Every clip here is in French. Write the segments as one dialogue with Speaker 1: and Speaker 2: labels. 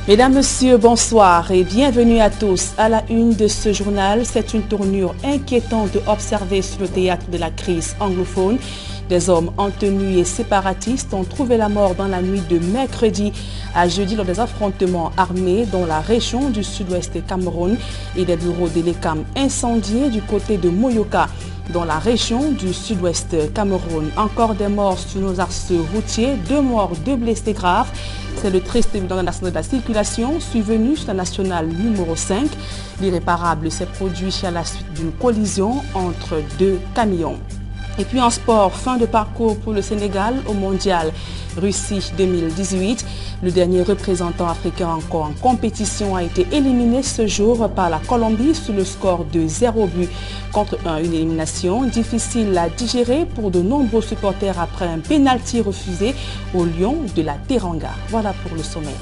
Speaker 1: Mesdames, Messieurs, bonsoir et bienvenue à tous. À la une de ce journal, c'est une tournure inquiétante observée sur le théâtre de la crise anglophone. Des hommes en tenue et séparatistes ont trouvé la mort dans la nuit de mercredi à jeudi lors des affrontements armés dans la région du sud-ouest Cameroun et des bureaux de l'ECAM incendiés du côté de Moyoka dans la région du sud-ouest Cameroun. Encore des morts sur nos axes routiers, 2 morts, 2 blessés graves. C'est le triste bilan national de la circulation survenu sur la nationale numéro 5. L'irréparable s'est produit à la suite d'une collision entre 2 camions. Et puis en sport, fin de parcours pour le Sénégal au mondial Russie 2018. Le dernier représentant africain encore en compétition a été éliminé ce jour par la Colombie sur le score de 0 but contre 1. Une élimination difficile à digérer pour de nombreux supporters après un pénalty refusé au Lion de la Teranga. Voilà pour le sommaire.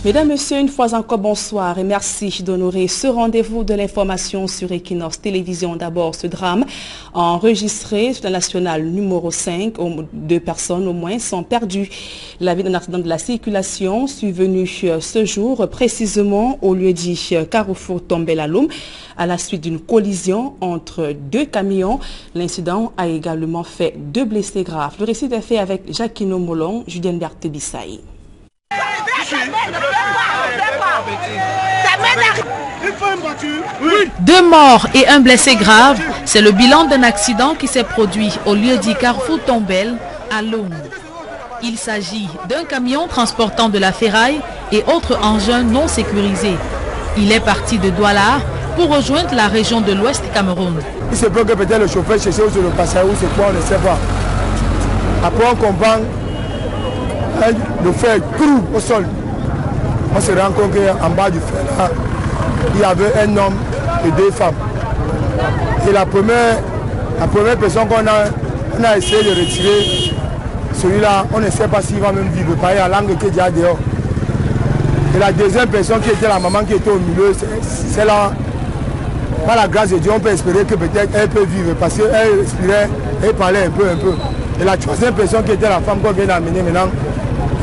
Speaker 1: Mesdames, Messieurs, une fois encore, bonsoir et merci d'honorer ce rendez-vous de l'information sur Equinox Télévision. D'abord, ce drame enregistré sur la nationale numéro 5, 2 personnes au moins sont perdues. La vie d'un accident de la circulation survenu ce jour, précisément au lieu dit Carrefour Tombel-Aloum, à la suite d'une collision entre 2 camions. L'incident a également fait 2 blessés graves. Le récit est fait avec Jacquino Molon, Julien Berthe-Bissaï.
Speaker 2: 2 morts et 1 blessé grave, c'est le bilan d'un accident qui s'est produit au lieu dit Carrefour Tombel à Loum. Il s'agit d'un camion transportant de la ferraille et autres engins non sécurisés. Il est parti de Douala pour rejoindre la région de l'Ouest Cameroun.
Speaker 3: Il se peut que peut-être le chauffeur cherchait sur le passage ou c'est quoi, on ne sait pas. Après on comprend le fer cru au sol. On se rend compte qu'en bas du fer là, il y avait un homme et 2 femmes. Et la première personne qu'on a essayé de retirer, celui-là, on ne sait pas s'il va même vivre. Pareil, la langue qui est déjà dehors. Et la deuxième personne qui était la maman qui était au milieu, c'est là, par la grâce de Dieu, on peut espérer que peut-être elle peut vivre parce qu'elle respirait, elle parlait un peu. Et la troisième personne qui était la femme qu'on vient d'amener maintenant,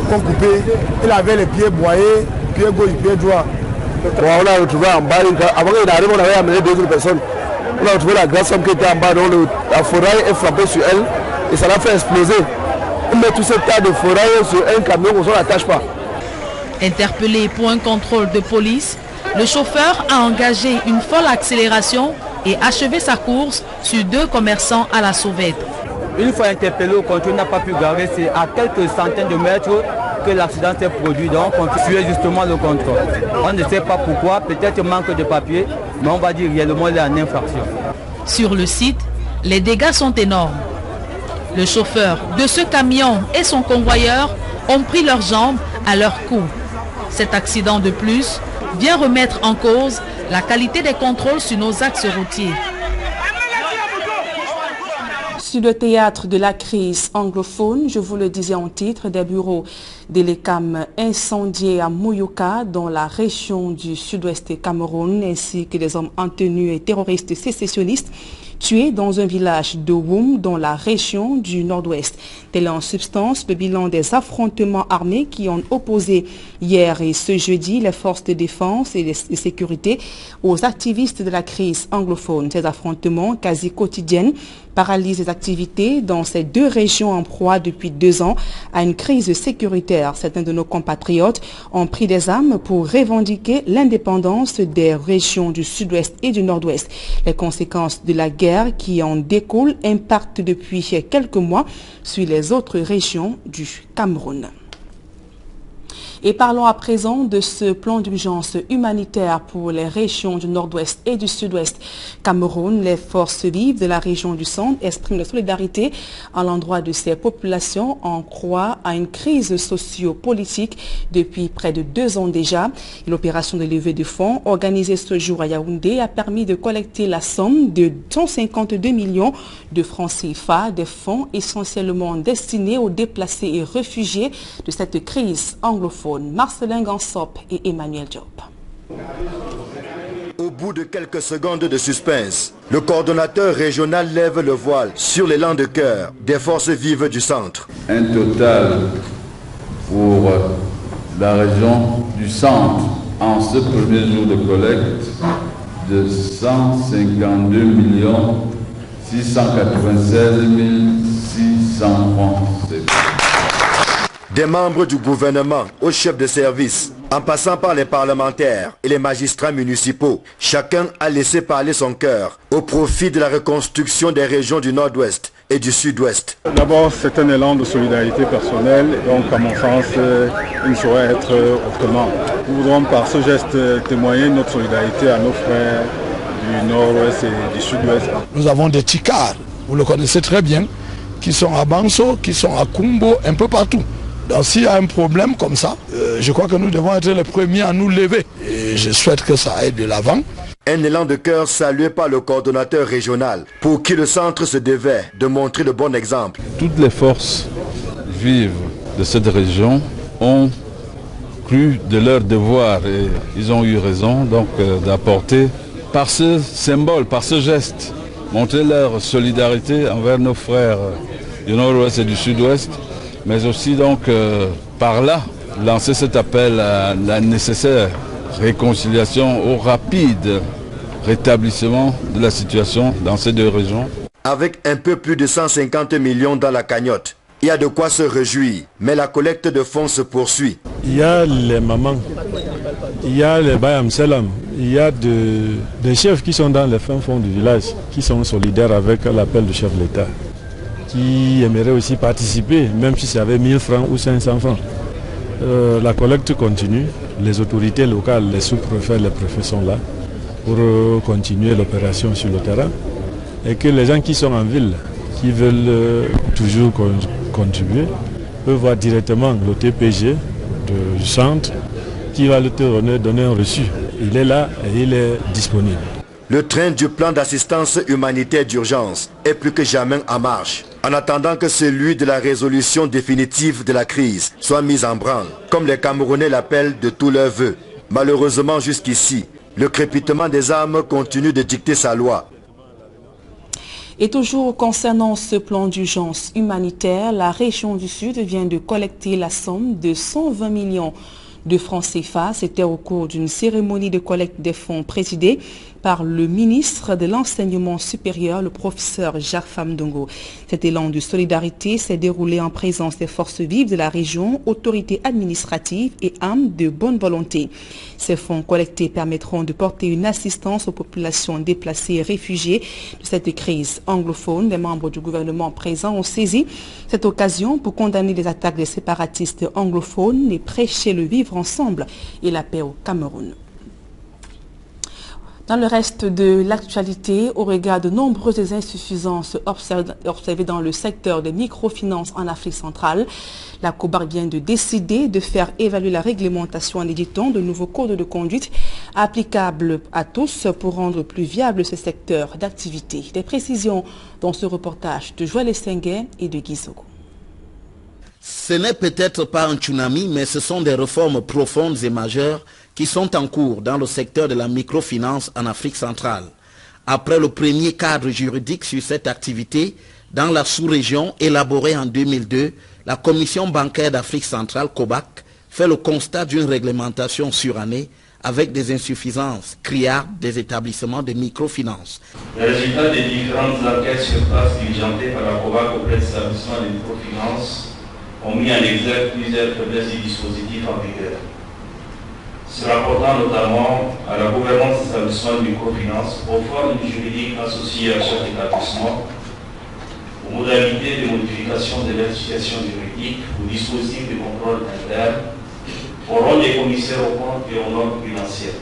Speaker 3: qu'on coupait, elle avait les pieds broyés, pied gauche, pied droit.
Speaker 4: Bon, on a retrouvé en bas, avant qu'il arrive, on avait amené 2 autres personnes. On a retrouvé la grande femme qui était en bas, donc la fourraille est frappée sur elle et ça l'a fait exploser. On met tout ce tas de fourraille sur un camion, on ne l'attache pas.
Speaker 2: Interpellé pour un contrôle de police, le chauffeur a engagé une folle accélération et achevé sa course sur 2 commerçants à la sauvette.
Speaker 5: Une fois interpellé au contrôle, n'a pas pu garer, c'est à quelques centaines de mètres que l'accident s'est produit, donc on suivait justement le contrôle. On ne sait pas pourquoi, peut-être manque de papier, mais on va dire réellement il est en infraction.
Speaker 2: Sur le site, les dégâts sont énormes. Le chauffeur de ce camion et son convoyeur ont pris leurs jambes à leur cou. Cet accident de plus vient remettre en cause la qualité des contrôles sur nos axes routiers.
Speaker 1: Sur le théâtre de la crise anglophone, je vous le disais en titre, des bureaux de l'ECAM incendiés à Moyoka dans la région du sud-ouest Cameroun ainsi que des hommes en tenue et terroristes sécessionnistes tués dans un village de Woum dans la région du nord-ouest. Tel est en substance le bilan des affrontements armés qui ont opposé hier et ce jeudi les forces de défense et de sécurité aux activistes de la crise anglophone. Ces affrontements quasi quotidiens paralysent les activités dans ces 2 régions en proie depuis 2 ans à une crise sécuritaire. Certains de nos compatriotes ont pris des armes pour revendiquer l'indépendance des régions du sud-ouest et du nord-ouest. Les conséquences de la guerre qui en découlent impactent depuis quelques mois sur les autres régions du Cameroun. Et parlons à présent de ce plan d'urgence humanitaire pour les régions du nord-ouest et du sud-ouest Cameroun. Les forces vives de la région du centre expriment leur solidarité à l'endroit de ces populations en proie à une crise socio-politique depuis près de 2 ans déjà. L'opération de levée de fonds organisée ce jour à Yaoundé a permis de collecter la somme de 152 millions de francs CFA, des fonds essentiellement destinés aux déplacés et réfugiés de cette crise anglophone. Marcelin Gansop et Emmanuel Diop.
Speaker 6: Au bout de quelques secondes de suspense, le coordonnateur régional lève le voile sur l'élan de cœur des forces vives du centre.
Speaker 7: Un total pour la région du centre en ce premier jour de collecte de 152 696 600 francs.
Speaker 6: Des membres du gouvernement aux chefs de service, en passant par les parlementaires et les magistrats municipaux, chacun a laissé parler son cœur au profit de la reconstruction des régions du Nord-Ouest et du Sud-Ouest.
Speaker 3: D'abord, c'est un élan de solidarité personnelle, donc à mon sens, il ne saurait être autrement. Nous voudrons par ce geste témoigner notre solidarité à nos frères du Nord-Ouest et du Sud-Ouest.
Speaker 8: Nous avons des ticards, vous le connaissez très bien, qui sont à Banso, qui sont à Kumbo, un peu partout. Donc s'il y a un problème comme ça, je crois que nous devons être les premiers à nous lever. Et je souhaite que ça aille de l'avant.
Speaker 6: Un élan de cœur salué par le coordonnateur régional, pour qui le centre se devait de montrer le bon exemple.
Speaker 7: Toutes les forces vives de cette région ont cru de leur devoir et ils ont eu raison donc d'apporter par ce symbole, par ce geste, montrer leur solidarité envers nos frères du Nord-Ouest et du Sud-Ouest, mais aussi donc par là lancer cet appel à la nécessaire réconciliation, au rapide rétablissement de la situation dans ces deux régions.
Speaker 6: Avec un peu plus de 150 millions dans la cagnotte, il y a de quoi se réjouir, mais la collecte de fonds se poursuit.
Speaker 3: Il y a les mamans, il y a les Bayam Selam, il y a des chefs qui sont dans les fins fonds du village, qui sont solidaires avec l'appel du chef de l'État, qui aimeraient aussi participer, même si ça avait 1000 francs ou 500 francs. La collecte continue, les autorités locales, les sous-préfets, les préfets sont là pour continuer l'opération sur le terrain et que les gens qui sont en ville, qui veulent toujours contribuer, peuvent voir directement le TPG du centre qui va leur donner un reçu. Il est là et il est disponible.
Speaker 6: Le train du plan d'assistance humanitaire d'urgence est plus que jamais en marche, en attendant que celui de la résolution définitive de la crise soit mis en branle, comme les Camerounais l'appellent de tous leurs vœux. Malheureusement, jusqu'ici, le crépitement des armes continue de dicter sa loi.
Speaker 1: Et toujours concernant ce plan d'urgence humanitaire, la région du Sud vient de collecter la somme de 120 millions de francs CFA. C'était au cours d'une cérémonie de collecte des fonds présidée par le ministre de l'Enseignement supérieur, le professeur Jarfam Dongo. Cet élan de solidarité s'est déroulé en présence des forces vives de la région, autorités administratives et âmes de bonne volonté. Ces fonds collectés permettront de porter une assistance aux populations déplacées et réfugiées de cette crise anglophone. Les membres du gouvernement présents ont saisi cette occasion pour condamner les attaques des séparatistes anglophones et prêcher le vivre ensemble et la paix au Cameroun. Dans le reste de l'actualité, au regard de nombreuses insuffisances observées dans le secteur des microfinances en Afrique centrale, la COBAC vient de décider de faire évaluer la réglementation en éditant de nouveaux codes de conduite applicables à tous pour rendre plus viable ce secteur d'activité. Des précisions dans ce reportage de Joël Essenguet et de Guy Sogo.
Speaker 9: Ce n'est peut-être pas un tsunami, mais ce sont des réformes profondes et majeures qui sont en cours dans le secteur de la microfinance en Afrique centrale. Après le premier cadre juridique sur cette activité, dans la sous-région élaborée en 2002, la Commission bancaire d'Afrique centrale, COBAC, fait le constat d'une réglementation surannée avec des insuffisances criardes des établissements de microfinance.
Speaker 10: Les résultats des différentes enquêtes sur place diligentées par la COBAC auprès des établissements de microfinance ont mis en exergue plusieurs faiblesses du dispositif en vigueur. Se rapportant notamment à la gouvernance des établissements de microfinance, aux formes juridiques associées à chaque établissement, aux modalités de modification de leur situation juridique, aux dispositifs de contrôle interne, au rôle des commissaires aux comptes et aux normes financières.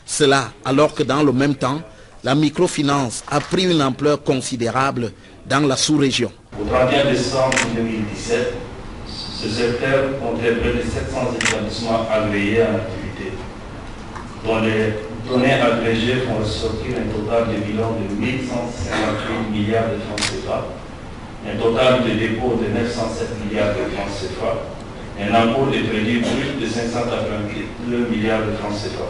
Speaker 9: Cela alors que dans le même temps, la microfinance a pris une ampleur considérable dans la sous-région.
Speaker 10: Au 31 décembre 2017, ce secteur comptait près de 700 établissements agréés en activité, dont les données agrégées font ressortir un total de bilan de 1158 milliards de francs CFA, un total de dépôts de 907 milliards de francs CFA, un encours de crédit brut de 582 milliards de francs CFA.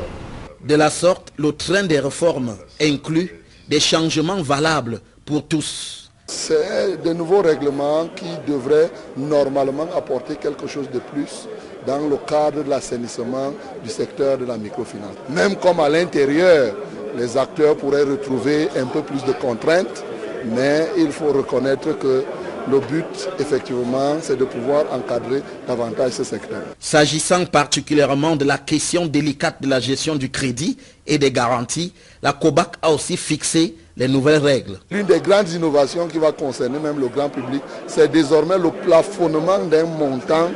Speaker 9: De la sorte, le train des réformes inclut des changements valables pour tous.
Speaker 3: C'est de nouveaux règlements qui devraient normalement apporter quelque chose de plus dans le cadre de l'assainissement du secteur de la microfinance. Même comme à l'intérieur, les acteurs pourraient retrouver un peu plus de contraintes, mais il faut reconnaître que le but, effectivement, c'est de pouvoir encadrer davantage ce secteur.
Speaker 9: S'agissant particulièrement de la question délicate de la gestion du crédit et des garanties, la COBAC a aussi fixé les nouvelles règles.
Speaker 3: L'une des grandes innovations qui va concerner même le grand public, c'est désormais le plafonnement d'un montant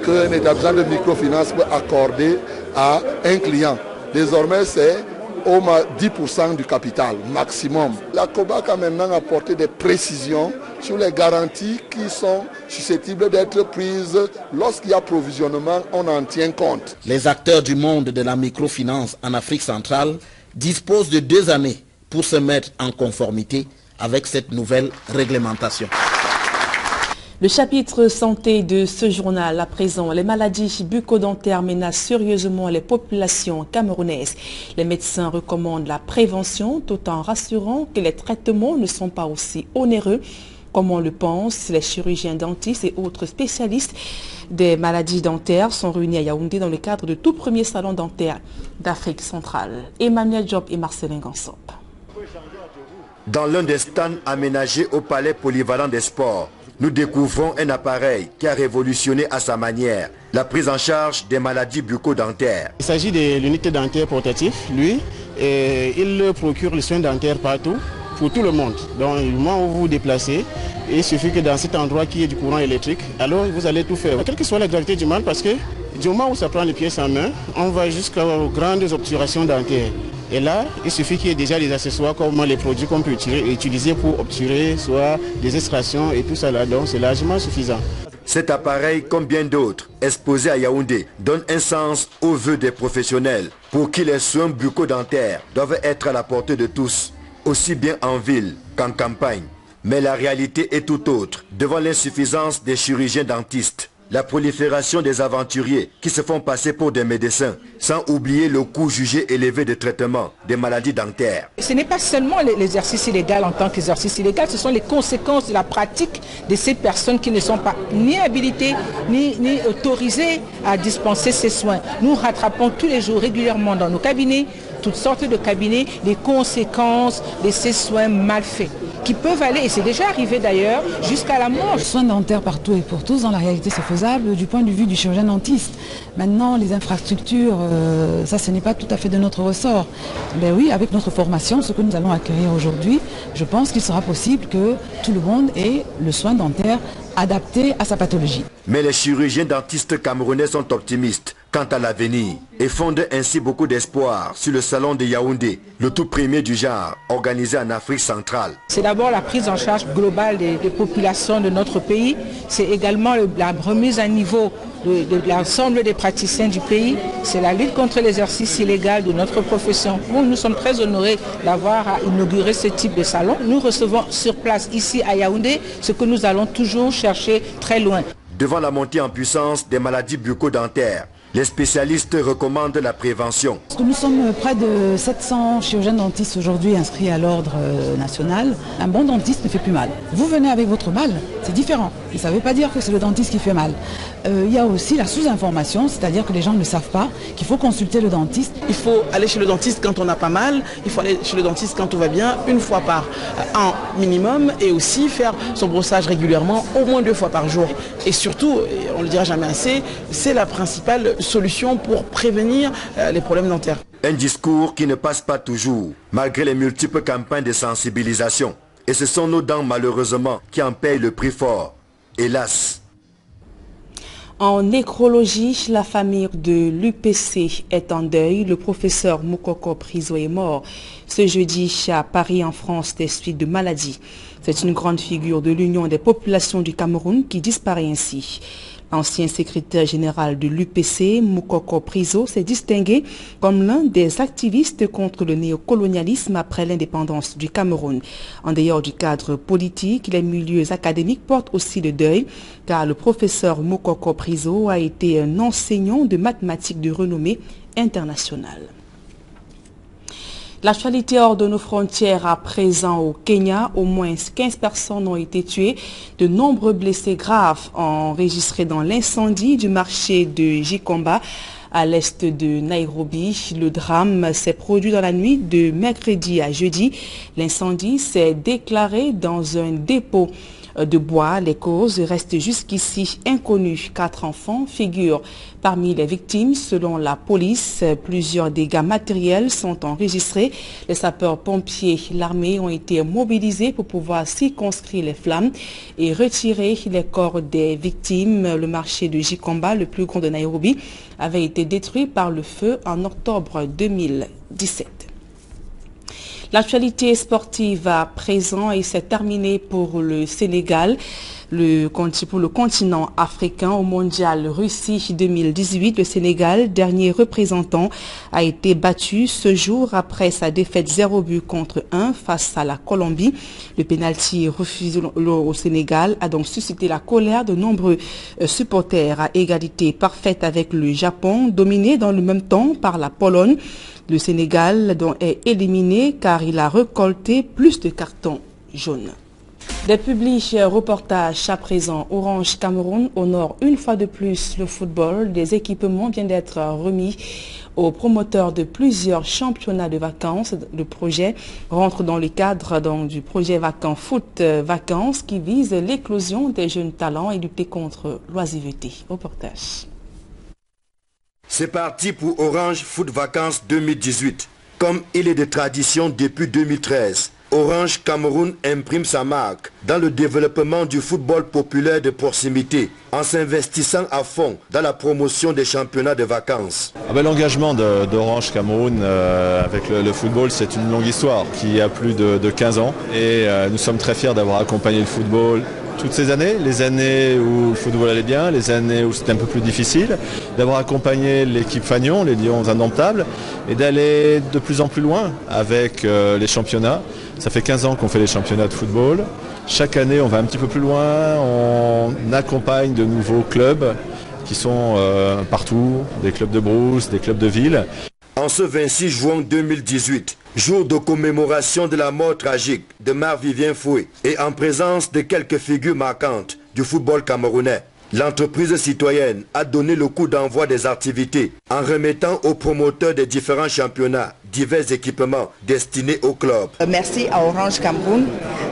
Speaker 3: qu'un établissement de microfinance peut accorder à un client. Désormais, c'est au moins 10% du capital maximum. La COBAC a maintenant apporté des précisions sur les garanties qui sont susceptibles d'être prises lorsqu'il y a provisionnement, on en tient compte.
Speaker 9: Les acteurs du monde de la microfinance en Afrique centrale disposent de 2 années pour se mettre en conformité avec cette nouvelle réglementation.
Speaker 1: Le chapitre santé de ce journal, à présent, les maladies bucco-dentaires menacent sérieusement les populations camerounaises. Les médecins recommandent la prévention tout en rassurant que les traitements ne sont pas aussi onéreux comme on le pense. Les chirurgiens dentistes et autres spécialistes des maladies dentaires sont réunis à Yaoundé dans le cadre du tout premier salon dentaire d'Afrique centrale. Emmanuel Diop et Marcelin Gansop.
Speaker 6: Dans l'un des stands aménagés au palais polyvalent des sports, nous découvrons un appareil qui a révolutionné à sa manière la prise en charge des maladies bucco-dentaires.
Speaker 11: Il s'agit de l'unité dentaire portative. Lui, il procure les soins dentaires partout, pour tout le monde. Donc, au moment où vous vous déplacez, il suffit que dans cet endroit qu'il y ait du courant électrique, alors vous allez tout faire. Quelle que soit la gravité du mal, parce que du moment où ça prend les pièces en main, on va jusqu'aux grandes obturations dentaires. Et là, il suffit qu'il y ait déjà des accessoires comme les produits qu'on peut utiliser pour obturer, soit des extractions et tout ça là. Donc c'est largement suffisant.
Speaker 6: Cet appareil, comme bien d'autres, exposé à Yaoundé, donne un sens aux vœux des professionnels pour qui les soins bucco-dentaires doivent être à la portée de tous, aussi bien en ville qu'en campagne. Mais la réalité est tout autre devant l'insuffisance des chirurgiens dentistes. La prolifération des aventuriers qui se font passer pour des médecins, sans oublier le coût jugé élevé de traitement des maladies dentaires.
Speaker 12: Ce n'est pas seulement l'exercice illégal en tant qu'exercice illégal, ce sont les conséquences de la pratique de ces personnes qui ne sont pas ni habilitées, ni autorisées à dispenser ces soins. Nous rattrapons tous les jours régulièrement dans nos cabinets, toutes sortes de cabinets, les conséquences de ces soins mal faits, qui peuvent aller, et c'est déjà arrivé d'ailleurs, jusqu'à la mort.
Speaker 13: Les soins dentaires partout et pour tous, dans la réalité c'est faisable du point de vue du chirurgien dentiste. Maintenant, les infrastructures, ça ce n'est pas tout à fait de notre ressort. Mais oui, avec notre formation, ce que nous allons acquérir aujourd'hui, je pense qu'il sera possible que tout le monde ait le soin dentaire adapté à sa pathologie.
Speaker 6: Mais les chirurgiens dentistes camerounais sont optimistes quant à l'avenir et fondent ainsi beaucoup d'espoir sur le salon de Yaoundé, le tout premier du genre organisé en Afrique centrale.
Speaker 12: C'est d'abord la prise en charge globale des populations de notre pays, c'est également la remise à niveau de l'ensemble des praticiens du pays, c'est la lutte contre l'exercice illégal de notre profession. Nous sommes très honorés d'avoir inauguré ce type de salon. Nous recevons sur place ici à Yaoundé ce que nous allons toujours chercher très loin.
Speaker 6: Devant la montée en puissance des maladies bucco-dentaires, les spécialistes recommandent la prévention.
Speaker 13: Nous sommes près de 700 chirurgiens dentistes aujourd'hui inscrits à l'ordre national. Un bon dentiste ne fait plus mal. Vous venez avec votre mal, c'est différent. Et ça ne veut pas dire que c'est le dentiste qui fait mal. Il y a aussi la sous-information, c'est-à-dire que les gens ne savent pas qu'il faut consulter le dentiste.
Speaker 11: Il faut aller chez le dentiste quand on n'a pas mal, il faut aller chez le dentiste quand tout va bien, une fois par an minimum, et aussi faire son brossage régulièrement, au moins 2 fois par jour. Et surtout, on ne le dira jamais assez, c'est la principale solution pour prévenir les problèmes dentaires.
Speaker 6: Un discours qui ne passe pas toujours, malgré les multiples campagnes de sensibilisation. Et ce sont nos dents malheureusement qui en payent le prix fort, hélas.
Speaker 1: En nécrologie, la famille de l'UPC est en deuil. Le professeur Moukoko Priso est mort ce jeudi à Paris en France des suites de maladies. C'est une grande figure de l'Union des populations du Cameroun qui disparaît ainsi. L'ancien secrétaire général de l'UPC, Moukoko Priso, s'est distingué comme l'un des activistes contre le néocolonialisme après l'indépendance du Cameroun. En dehors du cadre politique, les milieux académiques portent aussi le deuil, car le professeur Moukoko Priso a été un enseignant de mathématiques de renommée internationale. L'actualité hors de nos frontières à présent au Kenya, au moins 15 personnes ont été tuées, de nombreux blessés graves enregistrés dans l'incendie du marché de Gikomba à l'est de Nairobi. Le drame s'est produit dans la nuit de mercredi à jeudi. L'incendie s'est déclaré dans un dépôt de bois. Les causes restent jusqu'ici inconnues. 4 enfants figurent parmi les victimes. Selon la police, plusieurs dégâts matériels sont enregistrés. Les sapeurs-pompiers, l'armée ont été mobilisés pour pouvoir circonscrire les flammes et retirer les corps des victimes. Le marché de Gikomba, le plus grand de Nairobi, avait été détruit par le feu en octobre 2017. L'actualité sportive à présent et c'est terminé pour le Sénégal. Pour le continent africain au mondial Russie 2018, le Sénégal, dernier représentant, a été battu ce jour après sa défaite 0 contre 1 face à la Colombie. Le pénalty refusé au Sénégal a donc suscité la colère de nombreux supporters à égalité parfaite avec le Japon, dominé dans le même temps par la Pologne. Le Sénégal donc est éliminé car il a récolté plus de cartons jaunes. Des publics reportages à présent. Orange Cameroun honore une fois de plus le football. Des équipements viennent d'être remis aux promoteurs de plusieurs championnats de vacances. Le projet rentre dans le cadre du projet Vacances Foot Vacances qui vise l'éclosion des jeunes talents et lutter contre l'oisiveté. Reportage.
Speaker 6: C'est parti pour Orange Foot Vacances 2018. Comme il est de tradition depuis 2013, Orange Cameroun imprime sa marque dans le développement du football populaire de proximité en s'investissant à fond dans la promotion des championnats de vacances.
Speaker 14: L'engagement d'Orange Cameroun avec le football, c'est une longue histoire qui a plus de 15 ans et nous sommes très fiers d'avoir accompagné le football toutes ces années, les années où le football allait bien, les années où c'était un peu plus difficile, d'avoir accompagné l'équipe Fagnon, les Lions Indomptables, et d'aller de plus en plus loin avec les championnats. Ça fait 15 ans qu'on fait les championnats de football. Chaque année, on va un petit peu plus loin, on accompagne de nouveaux clubs qui sont partout, des clubs de brousse, des clubs de ville.
Speaker 6: En ce 26 juin 2018, jour de commémoration de la mort tragique de Marc-Vivien Foué et en présence de quelques figures marquantes du football camerounais, l'entreprise citoyenne a donné le coup d'envoi des activités en remettant aux promoteurs des différents championnats divers équipements destinés au club.
Speaker 15: Merci à Orange Cameroun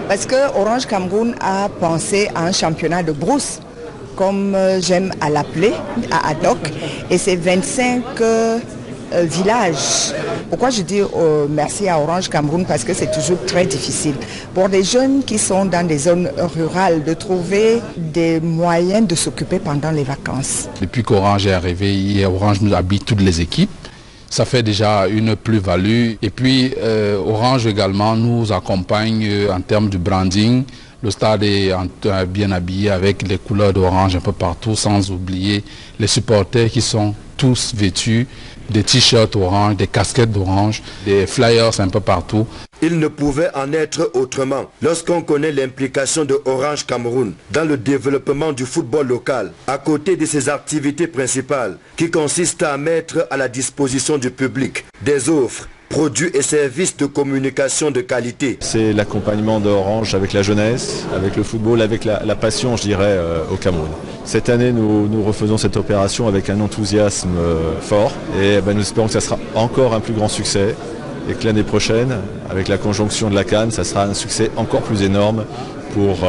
Speaker 15: parce que Orange Cameroun a pensé à un championnat de brousse, comme j'aime à l'appeler, à ad hoc, et c'est 25 villages. Pourquoi je dis merci à Orange Cameroun? Parce que c'est toujours très difficile pour des jeunes qui sont dans des zones rurales de trouver des moyens de s'occuper pendant les vacances.
Speaker 16: Depuis qu'Orange est arrivé, Orange nous habite toutes les équipes. Ça fait déjà une plus-value. Et puis Orange également nous accompagne en termes de branding. Le stade est bien habillé avec les couleurs d'Orange un peu partout, sans oublier les supporters qui sont tous vêtus des t-shirts orange, des casquettes d'orange, des flyers un peu partout.
Speaker 6: Il ne pouvait en être autrement lorsqu'on connaît l'implication de Orange Cameroun dans le développement du football local, à côté de ses activités principales qui consistent à mettre à la disposition du public des offres, produits et services de communication de qualité.
Speaker 14: C'est l'accompagnement d'Orange avec la jeunesse, avec le football, avec la passion, je dirais, au Cameroun. Cette année, nous refaisons cette opération avec un enthousiasme fort et nous espérons que ça sera encore un plus grand succès et que l'année prochaine, avec la conjonction de la CAN, ça sera un succès encore plus énorme pour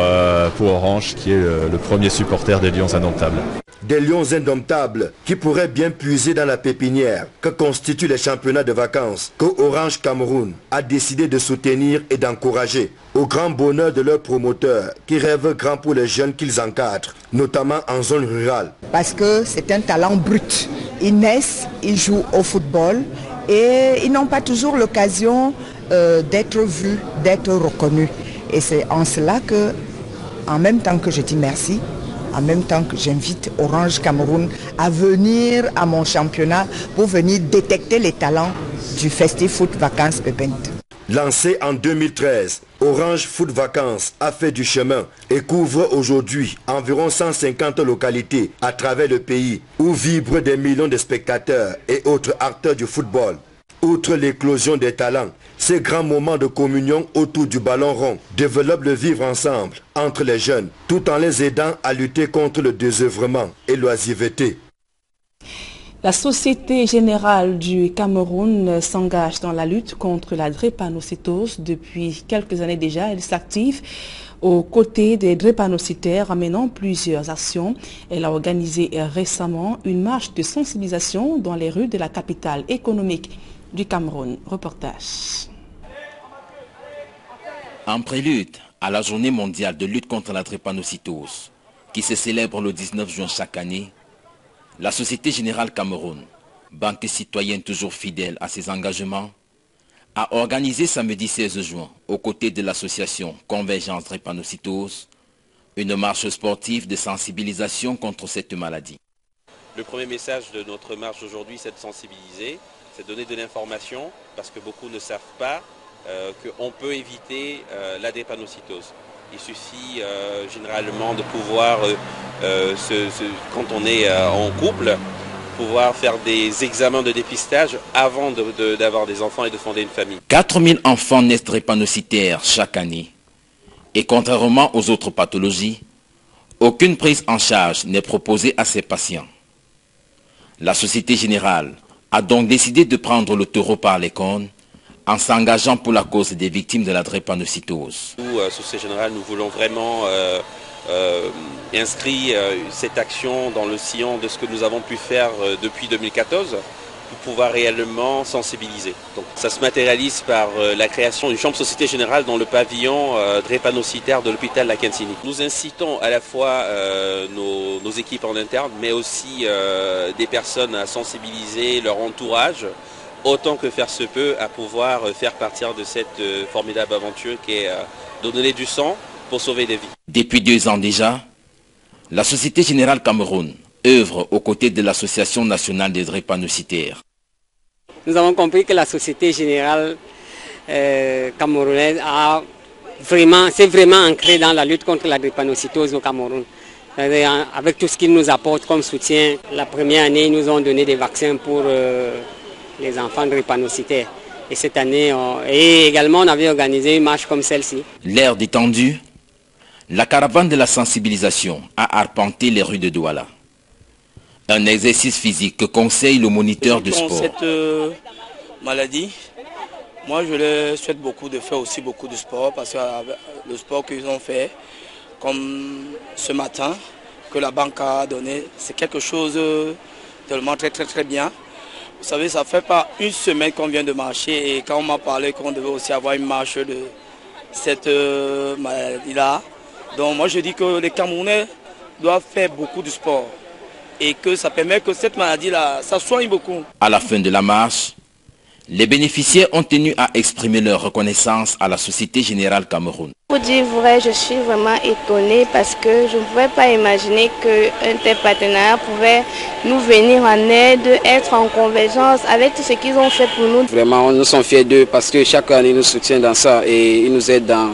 Speaker 14: Orange, qui est le premier supporter des Lions Indomptables.
Speaker 6: Des Lions Indomptables qui pourraient bien puiser dans la pépinière que constituent les championnats de vacances que Orange Cameroun a décidé de soutenir et d'encourager, au grand bonheur de leurs promoteurs qui rêvent grand pour les jeunes qu'ils encadrent, notamment en zone rurale.
Speaker 15: Parce que c'est un talent brut. Ils naissent, ils jouent au football et ils n'ont pas toujours l'occasion d'être vus, d'être reconnus. Et c'est en cela que, en même temps que je dis merci, en même temps que j'invite Orange Cameroun à venir à mon championnat pour venir détecter les talents du Festif Foot Vacances Pepent.
Speaker 6: Lancé en 2013, Orange Foot Vacances a fait du chemin et couvre aujourd'hui environ 150 localités à travers le pays où vibrent des millions de spectateurs et autres acteurs du football. Outre l'éclosion des talents, ces grands moments de communion autour du ballon rond développent le vivre ensemble entre les jeunes, tout en les aidant à lutter contre le désœuvrement et l'oisiveté.
Speaker 1: La Société Générale du Cameroun s'engage dans la lutte contre la drépanocytose. Depuis quelques années déjà, elle s'active aux côtés des drépanocytaires en menant plusieurs actions. Elle a organisé récemment une marche de sensibilisation dans les rues de la capitale économique du Cameroun. Reportage.
Speaker 17: En prélude à la journée mondiale de lutte contre la drépanocytose, qui se célèbre le 19 juin chaque année, la Société Générale Cameroun, banque citoyenne toujours fidèle à ses engagements, a organisé samedi 16 juin, aux côtés de l'association Convergence Drépanocytose, une marche sportive de sensibilisation contre cette maladie.
Speaker 18: Le premier message de notre marche aujourd'hui, c'est de sensibiliser, c'est de donner de l'information, parce que beaucoup ne savent pas qu'on peut éviter la drépanocytose. Il suffit généralement de pouvoir, quand on est en couple, pouvoir faire des examens de dépistage avant d'avoir des enfants et de fonder une famille.
Speaker 17: 4000 enfants naissent drépanocytaires chaque année. Et contrairement aux autres pathologies, aucune prise en charge n'est proposée à ces patients. La Société Générale a donc décidé de prendre le taureau par les cornes en s'engageant pour la cause des victimes de la drépanocytose.
Speaker 18: Nous, Société Générale, nous voulons vraiment inscrire cette action dans le sillon de ce que nous avons pu faire depuis 2014 pour pouvoir réellement sensibiliser. Donc, ça se matérialise par la création d'une chambre Société Générale dans le pavillon drépanocytaire de l'hôpital La Quintini. Nous incitons à la fois nos équipes en interne, mais aussi des personnes à sensibiliser leur entourage, autant que faire se peut, à pouvoir faire partir de cette formidable aventure qui est de donner du sang pour sauver des vies.
Speaker 17: Depuis 2 ans déjà, la Société Générale Cameroun œuvre aux côtés de l'Association nationale des drépanocytaires.
Speaker 19: Nous avons compris que la Société Générale camerounaise s'est vraiment ancrée dans la lutte contre la drépanocytose au Cameroun. Avec tout ce qu'ils nous apportent comme soutien, la première année, ils nous ont donné des vaccins pour les enfants drépanocytaires. Et cette année, et également, on avait organisé une marche comme celle-ci.
Speaker 17: L'air détendu, la caravane de la sensibilisation a arpenté les rues de Douala. Un exercice physique que conseille le moniteur de sport.
Speaker 20: Cette maladie, moi je leur souhaite beaucoup de faire aussi beaucoup de sport, parce que le sport qu'ils ont fait, comme ce matin, que la banque a donné, c'est quelque chose de tellement très bien. Vous savez, ça fait pas une semaine qu'on vient de marcher, et quand on m'a parlé qu'on devait aussi avoir une marche de cette maladie-là, donc moi je dis que les Camerounais doivent faire beaucoup de sport et que ça permet que cette maladie-là, ça soigne beaucoup.
Speaker 17: À la fin de la marche, les bénéficiaires ont tenu à exprimer leur reconnaissance à la Société Générale Cameroun.
Speaker 21: Pour dire vrai, je suis vraiment étonnée parce que je ne pouvais pas imaginer qu'un tel partenariat pouvait nous venir en aide, être en convergence avec tout ce qu'ils ont fait pour nous.
Speaker 19: Vraiment, nous sommes fiers d'eux parce que chaque année ils nous soutiennent dans ça et ils nous aident dans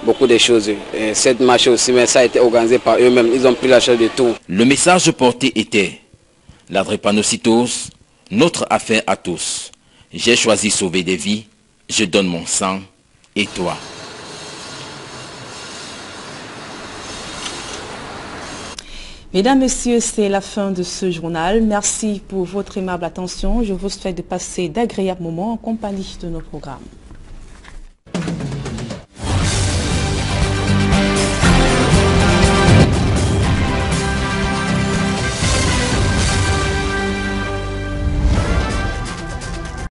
Speaker 19: beaucoup de choses. Et cette marche aussi, mais ça a été organisé par eux-mêmes, ils ont pris la charge de tout.
Speaker 17: Le message porté était: la drépanocytose, notre affaire à tous. J'ai choisi sauver des vies, je donne mon sang, et toi?
Speaker 1: Mesdames, Messieurs, c'est la fin de ce journal. Merci pour votre aimable attention. Je vous souhaite de passer d'agréables moments en compagnie de nos programmes.